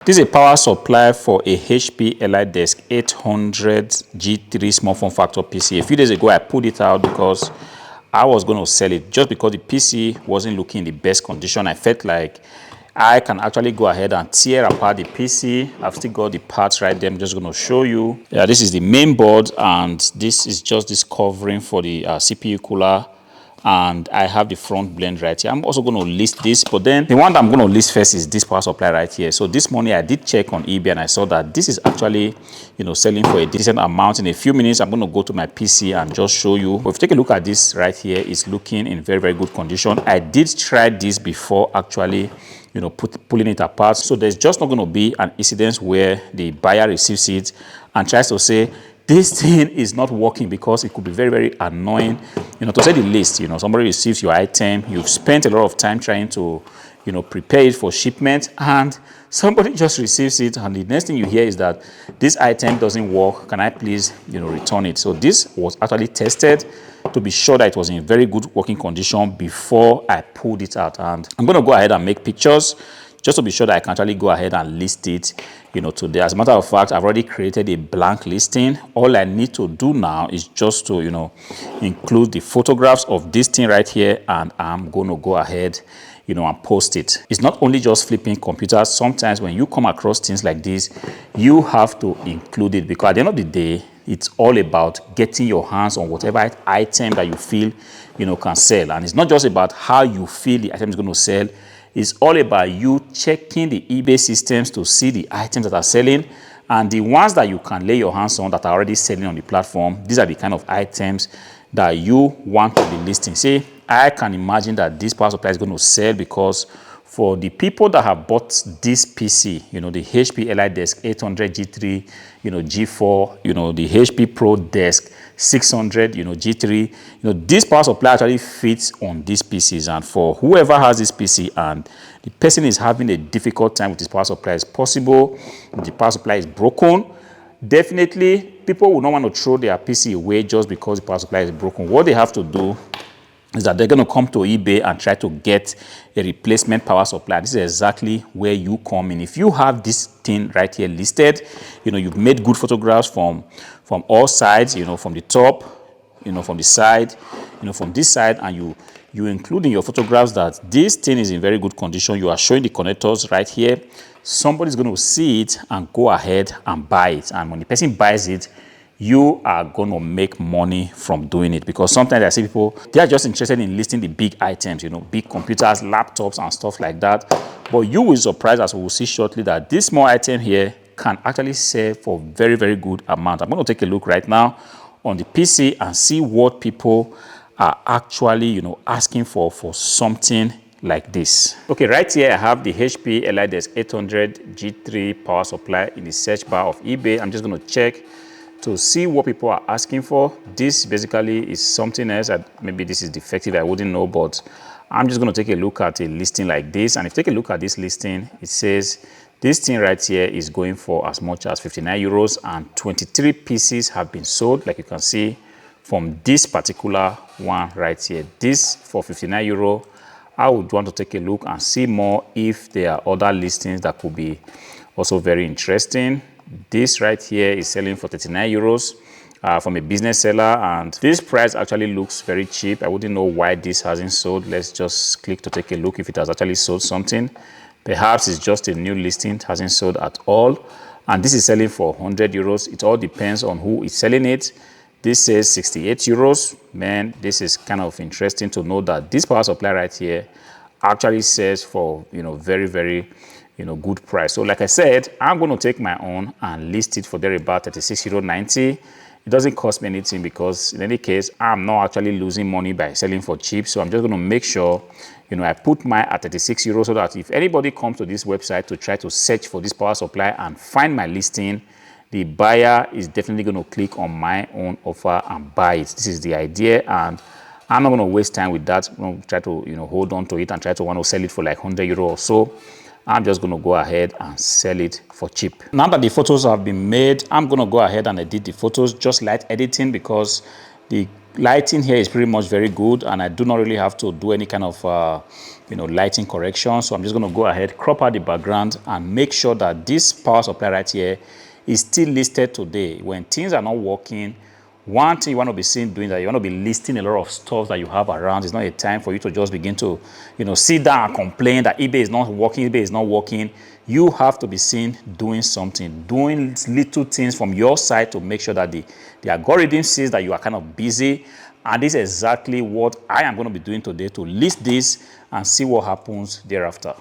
This is a power supply for a HP EliteDesk 800 G3 small form factor PC. A few days ago, I pulled it out because I was going to sell it just because the PC wasn't looking in the best condition. I felt like I can actually go ahead and tear apart the PC. I've still got the parts right there. I'm just going to show you. Yeah, this is the main board, and this is just this covering for the CPU cooler. And I have the front blend right here. I'm also going to list this, but then the one that I'm going to list first is this power supply right here. So this morning I did check on eBay and I saw that this is actually, selling for a decent amount. In a few minutes, I'm going to go to my PC and just show you. But if you take a look at this right here, it's looking in very, very good condition. I did try this before actually, pulling it apart. So there's just not going to be an incident where the buyer receives it and tries to say, this thing is not working, because it could be very, very annoying, to say the least. Somebody receives your item, you've spent a lot of time trying to, prepare it for shipment, and somebody just receives it, and the next thing you hear is that this item doesn't work. Can I please, return it? So this was actually tested to be sure that it was in very good working condition before I pulled it out. And I'm going to go ahead and make pictures just to be sure that I can actually go ahead and list it, today. As a matter of fact, I've already created a blank listing. All I need to do now is just to, include the photographs of this thing right here, and I'm going to go ahead, and post it. It's not only just flipping computers. Sometimes when you come across things like this, you have to include it, because at the end of the day, it's all about getting your hands on whatever item that you feel, can sell. And it's not just about how you feel the item is going to sell. It's all about you checking the eBay systems to see the items that are selling, and the ones that you can lay your hands on that are already selling on the platform. These are the kind of items that you want to be listing. See, I can imagine that this power supply is going to sell, because for the people that have bought this PC, the HP EliteDesk 800 G3, G4, the HP Pro Desk 600, G3, this power supply actually fits on these PCs. And for whoever has this PC and the person is having a difficult time with this power supply, it's possible the power supply is broken. Definitely, people will not want to throw their PC away just because the power supply is broken. What they have to do is that they're going to come to eBay and try to get a replacement power supply. This is exactly where you come in. If you have this thing right here listed, you've made good photographs from all sides, from the top, from the side, from this side, and you include in your photographs that this thing is in very good condition. You are showing the connectors right here. Somebody's going to see it and go ahead and buy it. And when the person buys it, you are going to make money from doing it. Because sometimes I see people, they are just interested in listing the big items, big computers, laptops, and stuff like that. But you will be surprised, as we will see shortly, that this small item here can actually sell for very, very good amount. I'm going to take a look right now on the PC and see what people are actually, asking for something like this. Okay, right here I have the HP EliteDesk 800 G3 power supply in the search bar of eBay. I'm just going to check to see what people are asking for. This basically is something else. Maybe this is defective, I wouldn't know, but I'm just going to take a look at a listing like this. And if you take a look at this listing, it says this thing right here is going for as much as 59 euros, and 23 pieces have been sold, like you can see from this particular one right here. This for 59 euro. I would want to take a look and see more if there are other listings that could be also very interesting. This right here is selling for 39 euros from a business seller, and this price actually looks very cheap. I wouldn't know why this hasn't sold. Let's just click to take a look if it has actually sold something. Perhaps it's just a new listing, it hasn't sold at all. And this is selling for 100 euros. It all depends on who is selling it. This says 68 euros. Man, this is kind of interesting to know that this power supply right here actually sells for, very, very, good price. So like I said, I'm going to take my own and list it for there about 36.90 euro. It doesn't cost me anything, because in any case, I'm not actually losing money by selling for cheap. So I'm just going to make sure, I put mine at 36 euros, so that if anybody comes to this website to try to search for this power supply and find my listing, the buyer is definitely going to click on my own offer and buy it. This is the idea, and I'm not going to waste time with that. I'm going to try to, hold on to it and try to want to sell it for like 100 euro or so. I'm just going to go ahead and sell it for cheap. Now that the photos have been made, I'm going to go ahead and edit the photos, just light editing, because the lighting here is pretty much very good, and I do not really have to do any kind of lighting correction. So I'm just going to go ahead, crop out the background, and make sure that this power supply right here is still listed today. When things are not working, one thing you want to be seen doing that, you want to be listing a lot of stuff that you have around. It's not a time for you to just begin to, sit down and complain that eBay is not working, eBay is not working. You have to be seen doing something, doing little things from your side to make sure that the algorithm sees that you are kind of busy. And this is exactly what I am going to be doing today, to list this and see what happens thereafter.